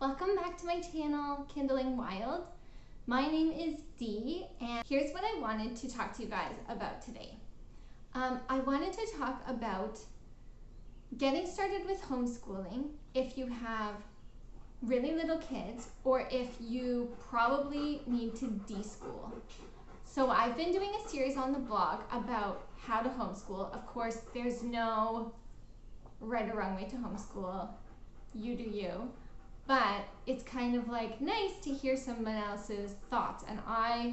Welcome back to my channel, Kindling Wild. My name is Dee, and here's what I wanted to talk to you guys about today. I wanted to talk about getting started with homeschooling if you have really little kids or if you probably need to deschool. So I've been doing a series on the blog about how to homeschool. Of course, there's no right or wrong way to homeschool. You do you. But it's kind of like nice to hear someone else's thoughts, and I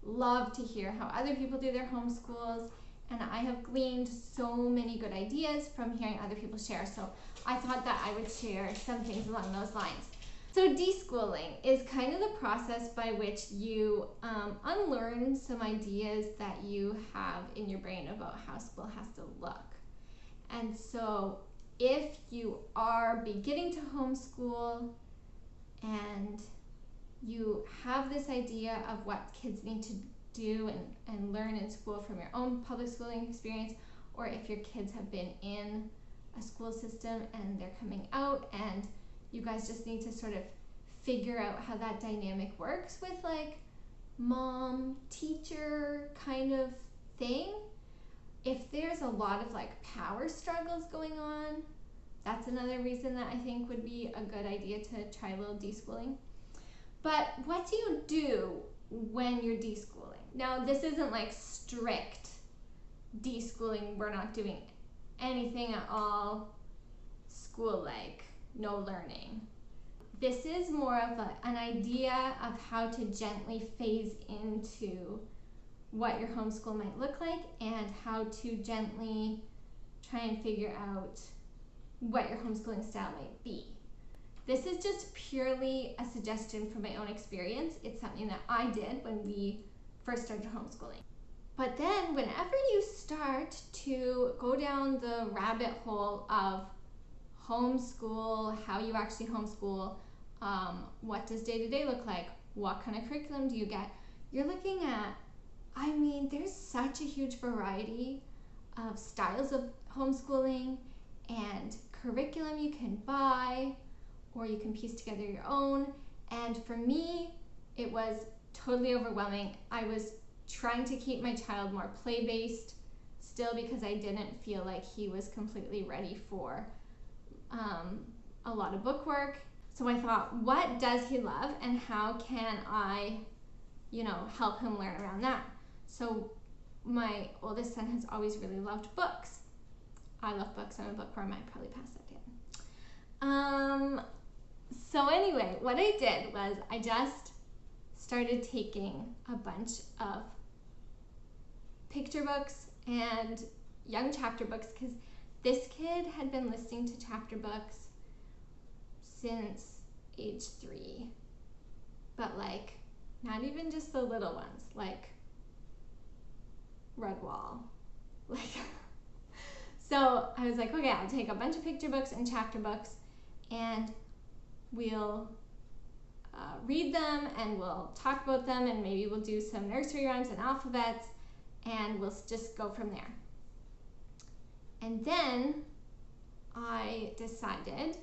love to hear how other people do their homeschools, and I have gleaned so many good ideas from hearing other people share, so I thought that I would share some things along those lines. So deschooling is kind of the process by which you unlearn some ideas that you have in your brain about how school has to look. And so if you are beginning to homeschool and you have this idea of what kids need to do and learn in school from your own public schooling experience, or if your kids have been in a school system and they're coming out and you guys just need to sort of figure out how that dynamic works with like mom, teacher kind of thing. If there's a lot of like power struggles going on, that's another reason that I think would be a good idea to try a little deschooling. But what do you do when you're deschooling? Now, this isn't like strict deschooling, we're not doing anything at all school-like, no learning. This is more of an idea of how to gently phase into what your homeschool might look like and how to gently try and figure out what your homeschooling style might be. This is just purely a suggestion from my own experience. It's something that I did when we first started homeschooling. But then whenever you start to go down the rabbit hole of homeschool, how you actually homeschool, what does day-to-day look like, what kind of curriculum do you get, you're looking at, there's such a huge variety of styles of homeschooling and curriculum you can buy, or you can piece together your own. And for me, it was totally overwhelming. I was trying to keep my child more play-based still because I didn't feel like he was completely ready for a lot of book work. So I thought, what does he love and how can I, help him learn around that? So my oldest son has always really loved books. I love books. I'm a bookworm. I'd probably pass that down. So anyway, what I did was I just started taking a bunch of picture books and young chapter books because this kid had been listening to chapter books since age 3. But like, not even just the little ones, like Redwall. So I was like, okay, I'll take a bunch of picture books and chapter books and we'll read them and we'll talk about them and maybe we'll do some nursery rhymes and alphabets and we'll just go from there. And then I decided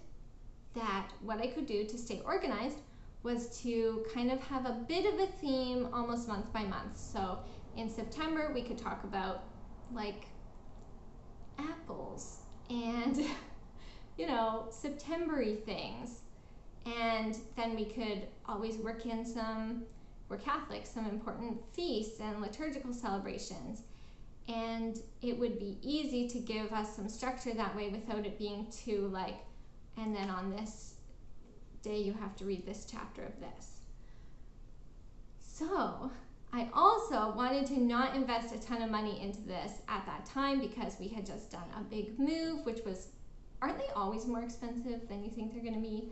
that what I could do to stay organized was to kind of have a bit of a theme almost month by month. So in September we could talk about like apples and September-y things, and then we could always work in we're Catholic, some important feasts and liturgical celebrations, and it would be easy to give us some structure that way without it being too like, and then on this day you have to read this chapter of this. So I also wanted to not invest a ton of money into this at that time because we had just done a big move, which was, aren't they always more expensive than you think they're going to be?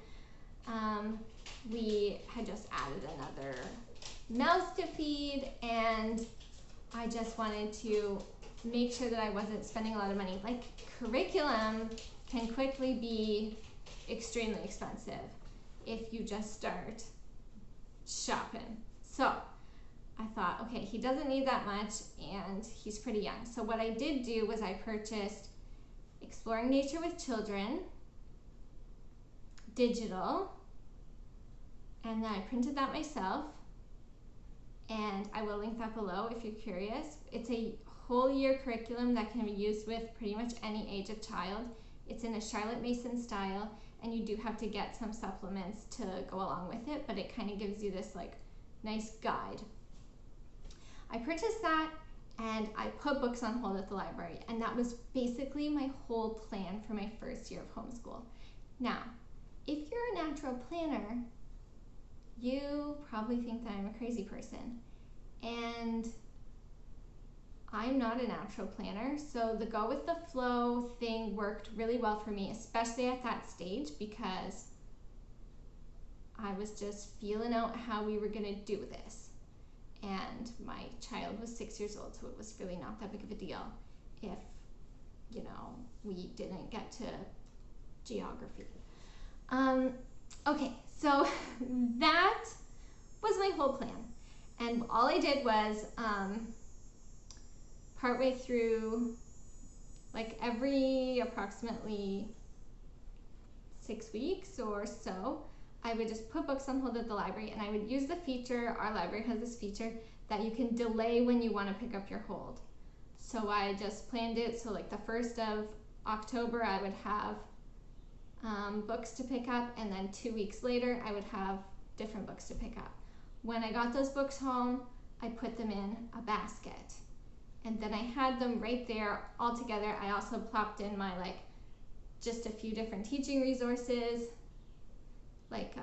We had just added another mouse to feed, and I just wanted to make sure that I wasn't spending a lot of money. Like, curriculum can quickly be extremely expensive if you just start shopping. So I thought, okay, he doesn't need that much and he's pretty young. So what I did do was I purchased Exploring Nature with Children, digital, And then I printed that myself, and I will link that below if you're curious. It's a whole year curriculum that can be used with pretty much any age of child. It's in a Charlotte Mason style, and you do have to get some supplements to go along with it, but it kind of gives you this like nice guide. I purchased that, and I put books on hold at the library, and that was basically my whole plan for my first year of homeschool. Now, if you're a natural planner, you probably think that I'm a crazy person, and I'm not a natural planner, so the go with the flow thing worked really well for me, especially at that stage, because I was just feeling out how we were going to do this. And my child was 6 years old, so it was really not that big of a deal if, you know, we didn't get to geography. Okay, so that was my whole plan. And all I did was, partway through, like every approximately 6 weeks or so, I would just put books on hold at the library, and I would use the feature. Our library has this feature that you can delay when you want to pick up your hold. So I just planned it so like the 1st of October I would have books to pick up, and then 2 weeks later I would have different books to pick up. When I got those books home, I put them in a basket, and then I had them right there all together. I also plopped in my just a few different teaching resources, like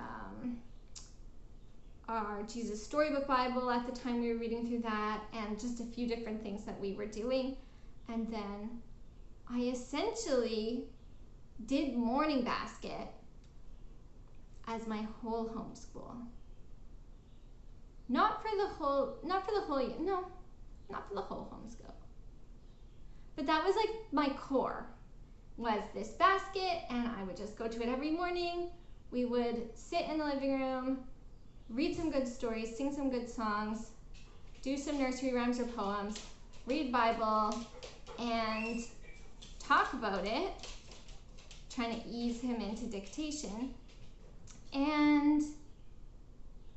our Jesus Storybook Bible at the time we were reading through that, and just a few different things that we were doing. And then I essentially did Morning Basket as my whole homeschool. Not for the whole year, no, not for the whole homeschool. But that was like my core, was this basket, and I would just go to it every morning. We would sit in the living room, read some good stories, sing some good songs, do some nursery rhymes or poems, read Bible, and talk about it, trying to ease him into dictation. And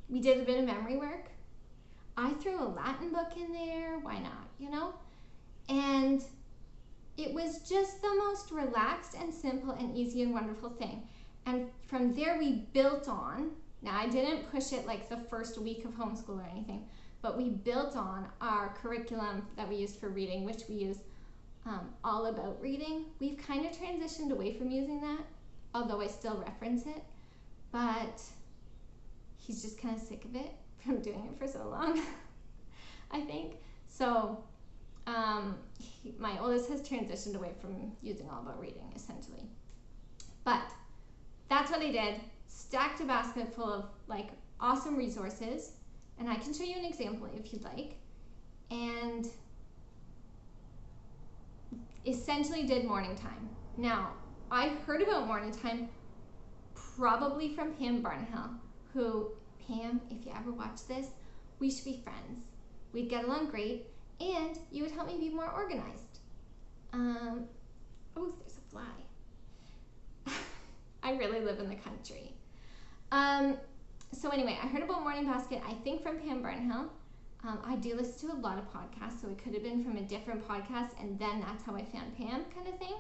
we did a bit of memory work. I threw a Latin book in there, why not, you know? And it was just the most relaxed and simple and easy and wonderful thing. And from there we built on. Now I didn't push it like the first week of homeschool or anything, but we built on our curriculum that we used for reading, which we use All About Reading. We've kind of transitioned away from using that, although I still reference it, but he's just kind of sick of it from doing it for so long, I think. So my oldest has transitioned away from using All About Reading, essentially. But that's what I did. Stacked a basket full of like awesome resources, and I can show you an example if you'd like. And essentially did morning time. Now, I heard about morning time probably from Pam Barnahill, who, Pam, if you ever watch this, we should be friends. We'd get along great, and you would help me be more organized. Oh, there's a fly. I really live in the country. So anyway, I heard about Morning Basket, I think from Pam Barnahill. I do listen to a lot of podcasts, so it could have been from a different podcast, and then that's how I found Pam, kind of thing.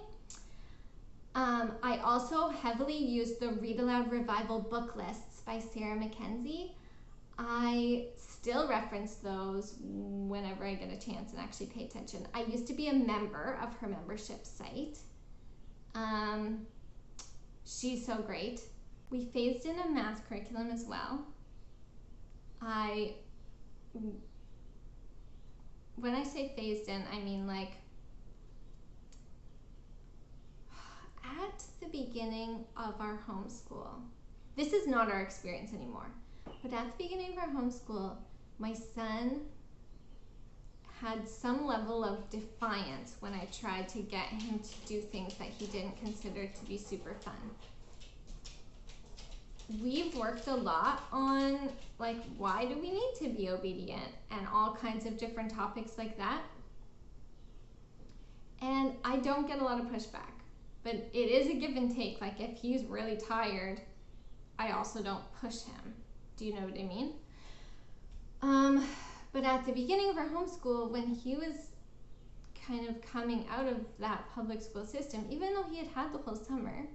I also heavily used the Read Aloud Revival book lists by Sarah Mackenzie. I still reference those whenever I get a chance and actually pay attention. I used to be a member of her membership site. She's so great. We phased in a math curriculum as well. When I say phased in, I mean like at the beginning of our homeschool. This is not our experience anymore, but at the beginning of our homeschool, my son had some level of defiance when I tried to get him to do things that he didn't consider to be super fun. We've worked a lot on like, why do we need to be obedient, and all kinds of different topics like that. And I don't get a lot of pushback, but it is a give and take. Like if he's really tired, I also don't push him. Do you know what I mean? But at the beginning of our homeschool, when he was kind of coming out of that public school system, even though he had had the whole summer,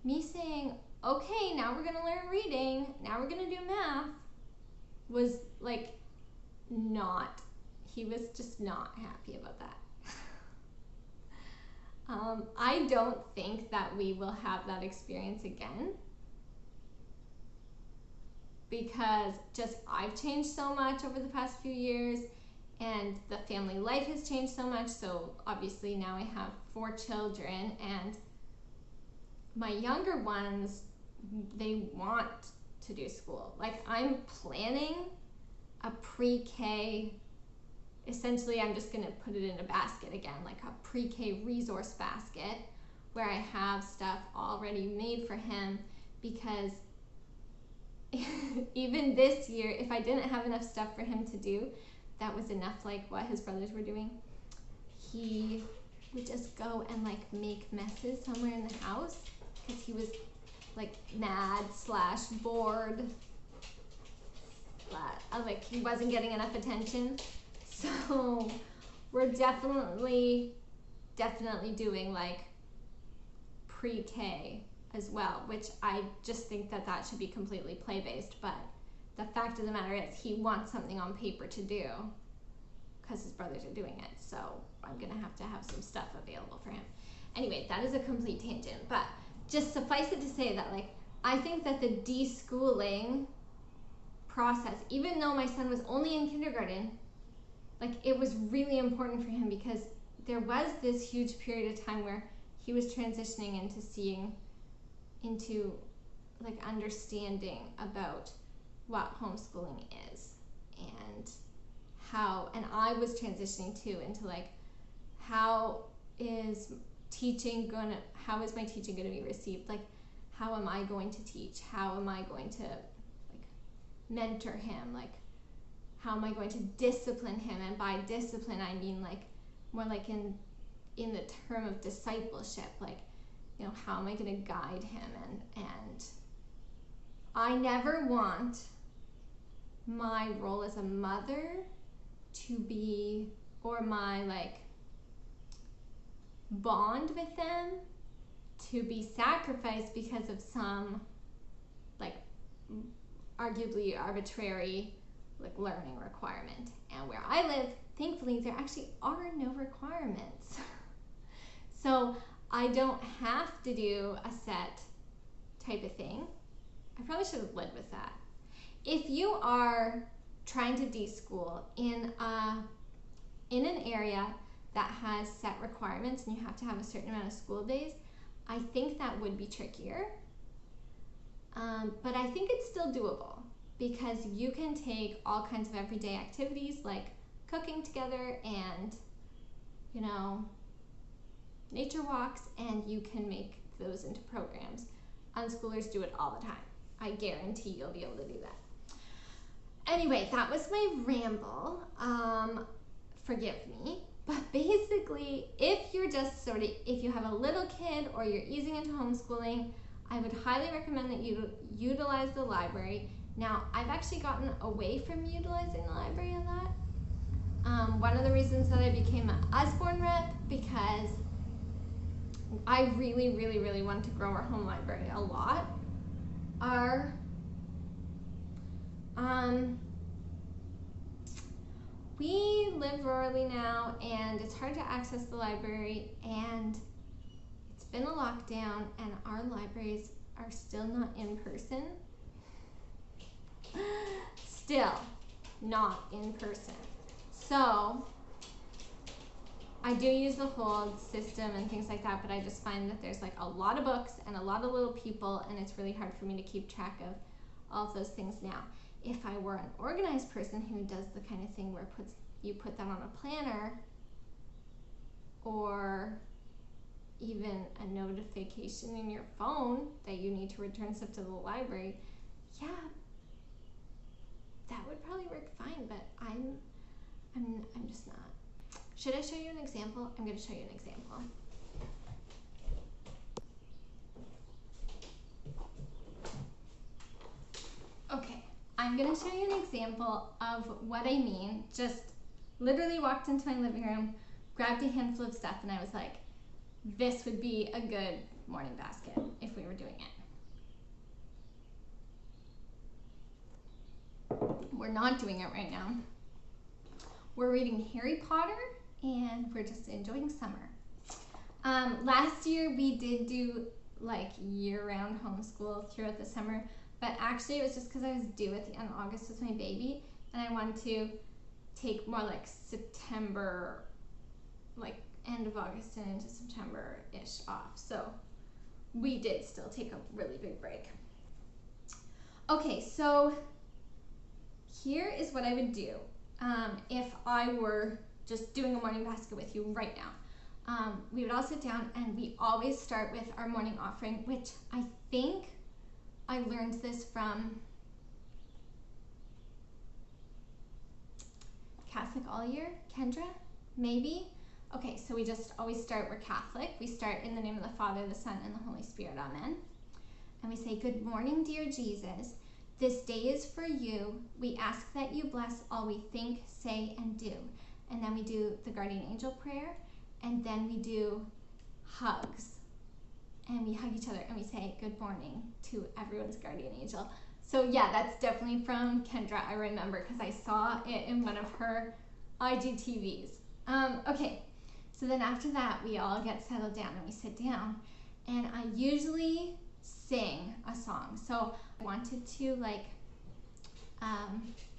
me saying, okay, now we're going to learn reading, now we're going to do math, was like not, he was just not happy about that. I don't think that we will have that experience again, because just I've changed so much over the past few years, and the family life has changed so much. So obviously now I have 4 children, and my younger ones, they want to do school. Like, I'm planning a pre-K, essentially I'm just going to put it in a basket again, like a pre-K resource basket where I have stuff already made for him, because even this year, if I didn't have enough stuff for him to do, that was enough like what his brothers were doing. He would just go and like make messes somewhere in the house because he was like mad / bored. Like he wasn't getting enough attention. So we're definitely doing like pre-K as well, which I just think that that should be completely play-based. But the fact of the matter is he wants something on paper to do because his brothers are doing it. So I'm going to have some stuff available for him. Anyway, that is a complete tangent. But just suffice it to say that, like, I think that the deschooling process, even though my son was only in kindergarten, like, it was really important for him because there was this huge period of time where he was transitioning into like understanding about what homeschooling is, and I was transitioning too into like, how is my teaching going to be received? Like, how am I going to teach? How am I going to like mentor him? Like, how am I going to discipline him? And by discipline, I mean like more like in the term of discipleship, like, you know, how am I going to guide him? And I never want my role as a mother to be, or my like bond with them to be sacrificed because of some like arguably arbitrary like learning requirement. And where I live, thankfully, there actually are no requirements. So I don't have to do a set type of thing. I probably should have led with that. If you are trying to deschool in an area that has set requirements and you have to have a certain amount of school days, I think that would be trickier. But I think it's still doable because you can take all kinds of everyday activities like cooking together and, you know, nature walks, and you can make those into programs. Unschoolers do it all the time. I guarantee you'll be able to do that. Anyway, that was my ramble. Forgive me. But basically, if you have a little kid or you're easing into homeschooling, I would highly recommend that you utilize the library. Now, I've actually gotten away from utilizing the library a lot. One of the reasons that I became an Usborne rep, because I really, really, really want to grow our home library a lot, are we live rurally now, and it's hard to access the library, and it's been a lockdown, and our libraries are still not in person. Still not in person. So I do use the hold system and things like that, but I just find that there's like a lot of books and a lot of little people, and it's really hard for me to keep track of all of those things now. If I were an organized person who does the kind of thing where you put that on a planner, or even a notification in your phone that you need to return stuff to the library, yeah, that would probably work fine, but I'm just not. Should I show you an example? I'm going to show you an example. I'm going to show you an example of what I mean. Just literally walked into my living room, grabbed a handful of stuff, and I was like, this would be a good morning basket if we were doing it. We're not doing it right now. We're reading Harry Potter and we're just enjoying summer. Last year we did do like year-round homeschool throughout the summer, but actually it was just because I was due at the end of August with my baby and I wanted to take more like September, like end of August and into September-ish off. So we did still take a really big break. Okay, so here is what I would do if I were just doing a morning basket with you right now. We would all sit down and we always start with our morning offering, which I think I learned this from Catholic all year, Kendra, maybe? Okay, so we just always start, we're Catholic. We start in the name of the Father, the Son, and the Holy Spirit, amen. And we say, good morning, dear Jesus. This day is for you. We ask that you bless all we think, say, and do. And then we do the guardian angel prayer, and then we do hugs. And we hug each other and we say good morning to everyone's guardian angel. So yeah, that's definitely from Kendra, I remember, because I saw it in one of her IGTVs. Okay, so then after that, we all get settled down and we sit down. And I usually sing a song. So I wanted to like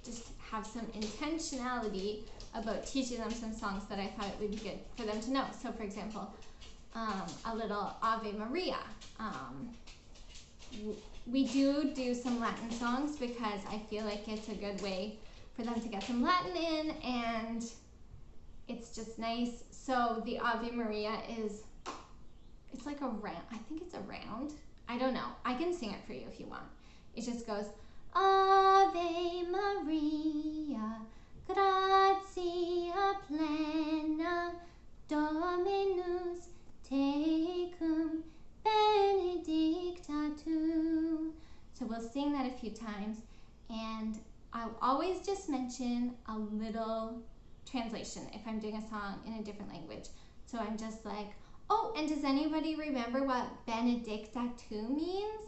just have some intentionality about teaching them some songs that I thought it would be good for them to know. So for example, a little Ave Maria. We do some Latin songs because I feel like it's a good way for them to get some Latin in, and it's just nice. So the Ave Maria is, it's like a round, I think it's a round. I don't know. I can sing it for you if you want. It just goes, Ave Maria, gratia plena, Dominus tecum, benedicta tu. So we'll sing that a few times, and I'll always just mention a little translation if I'm doing a song in a different language. So I'm just like, oh, and does anybody remember what benedicta tu means?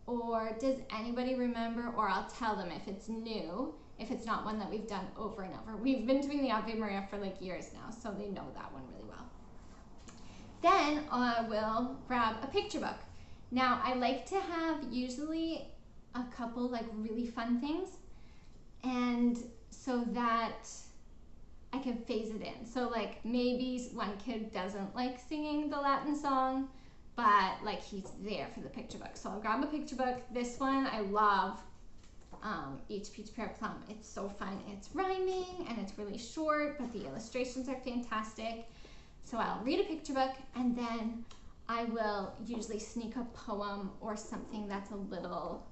Or does anybody remember, or I'll tell them if it's new, if it's not one that we've done over and over. We've been doing the Ave Maria for like years now, so they know that one really well. Then we'll grab a picture book. Now, I like to have usually a couple like really fun things, and so that I can phase it in. So like maybe one kid doesn't like singing the Latin song, but like he's there for the picture book. So I'll grab a picture book. This one I love, Each Peach Pear Plum. It's so fun. It's rhyming and it's really short, but the illustrations are fantastic. So I'll read a picture book, and then I will usually sneak a poem or something that's a little,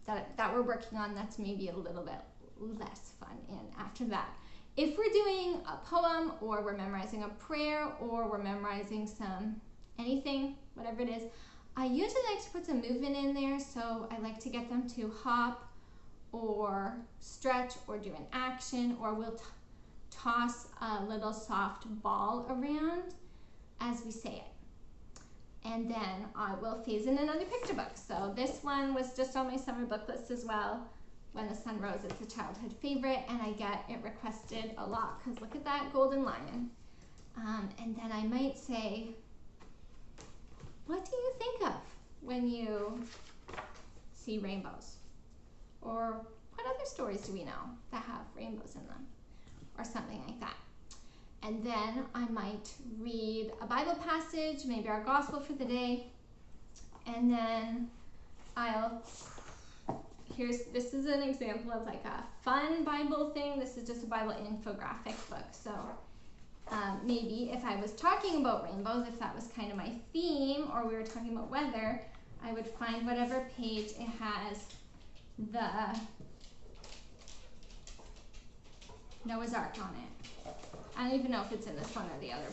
that we're working on that's maybe a little bit less fun in after that. If we're doing a poem, or we're memorizing a prayer, or we're memorizing anything, whatever it is, I usually like to put some movement in there. So I like to get them to hop or stretch or do an action, or we'll toss a little soft ball around as we say it. And then I will phase in another picture book. So this one was just on my summer book list as well. When the Sun Rose, it's a childhood favorite, and I get it requested a lot because look at that golden lion. And then I might say, what do you think of when you see rainbows? Or what other stories do we know that have rainbows in them? Or something like that. And then I might read a Bible passage, maybe our gospel for the day. And then this is an example of like a fun Bible thing. This is just a Bible infographic book. So maybe if I was talking about rainbows, if that was kind of my theme, or we were talking about weather, I would find whatever page it has the Noah's Ark on it. I don't even know if it's in this one or the other.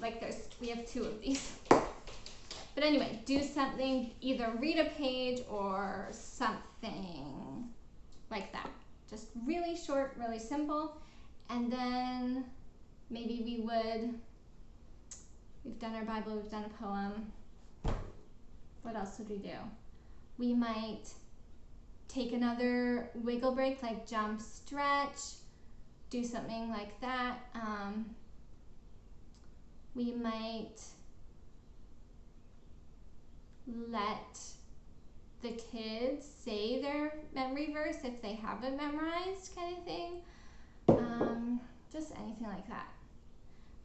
Like we have two of these. But anyway, do something, either read a page or something like that. Just really short, really simple. And then maybe we've done our Bible, we've done a poem. What else would we do? We might take another wiggle break, like jump, stretch, do something like that. We might let the kids say their memory verse if they have it memorized, kind of thing. Just anything like that.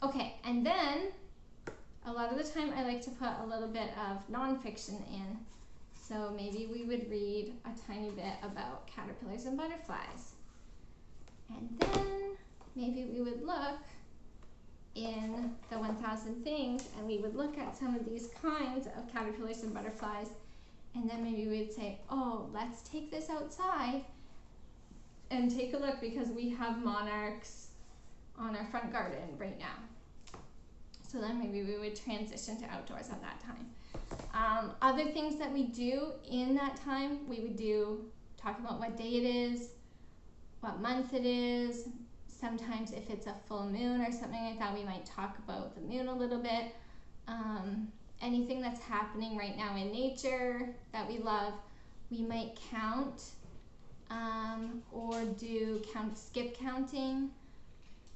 Okay, and then a lot of the time I like to put a little bit of nonfiction in. So maybe we would read a tiny bit about caterpillars and butterflies. And then maybe we would look in the 1000 Things and we would look at some of these kinds of caterpillars and butterflies, and then maybe we'd say, oh, let's take this outside and take a look because we have monarchs on our front garden right now. So then maybe we would transition to outdoors at that time. Other things that we do in that time, we would talk about what day it is, what month it is. Sometimes if it's a full moon or something like that, we might talk about the moon a little bit. Anything that's happening right now in nature that we love, we might count or do skip counting.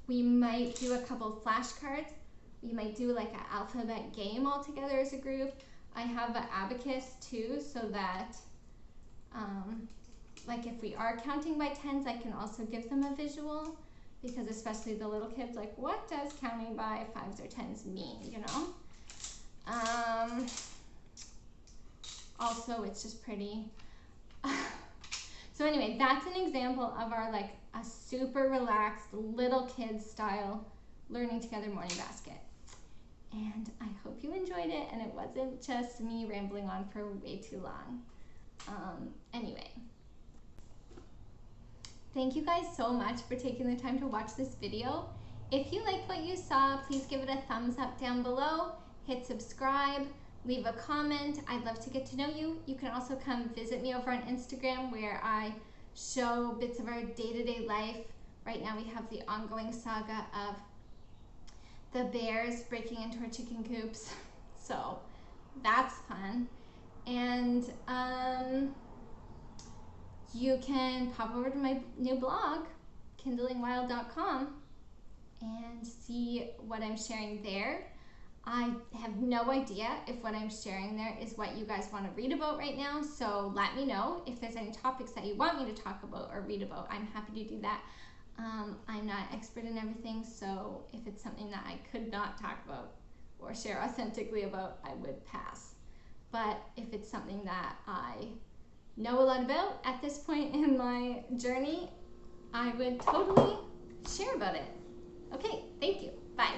We might do a couple flashcards. We might do like an alphabet game all together as a group. I have an abacus too, so that like if we are counting by tens, I can also give them a visual, because especially the little kids, like, what does counting by fives or tens mean, you know? Also, it's just pretty. So anyway, that's an example of our like a super relaxed little kids style learning together morning basket. And I hope you enjoyed it and it wasn't just me rambling on for way too long. Anyway, thank you guys so much for taking the time to watch this video. If you liked what you saw, please give it a thumbs up down below, hit subscribe, leave a comment. I'd love to get to know you. You can also come visit me over on Instagram, where I show bits of our day-to-day life. Right now we have the ongoing saga of the bears breaking into our chicken coops, so that's fun. And you can pop over to my new blog, kindlingwild.com, and see what I'm sharing there. I have no idea if what I'm sharing there is what you guys want to read about right now, so let me know if there's any topics that you want me to talk about or read about. I'm happy to do that. I'm not expert in everything, so if it's something that I could not talk about or share authentically about, I would pass. But if it's something that I know a lot about at this point in my journey, I would totally share about it. Okay, thank you. Bye.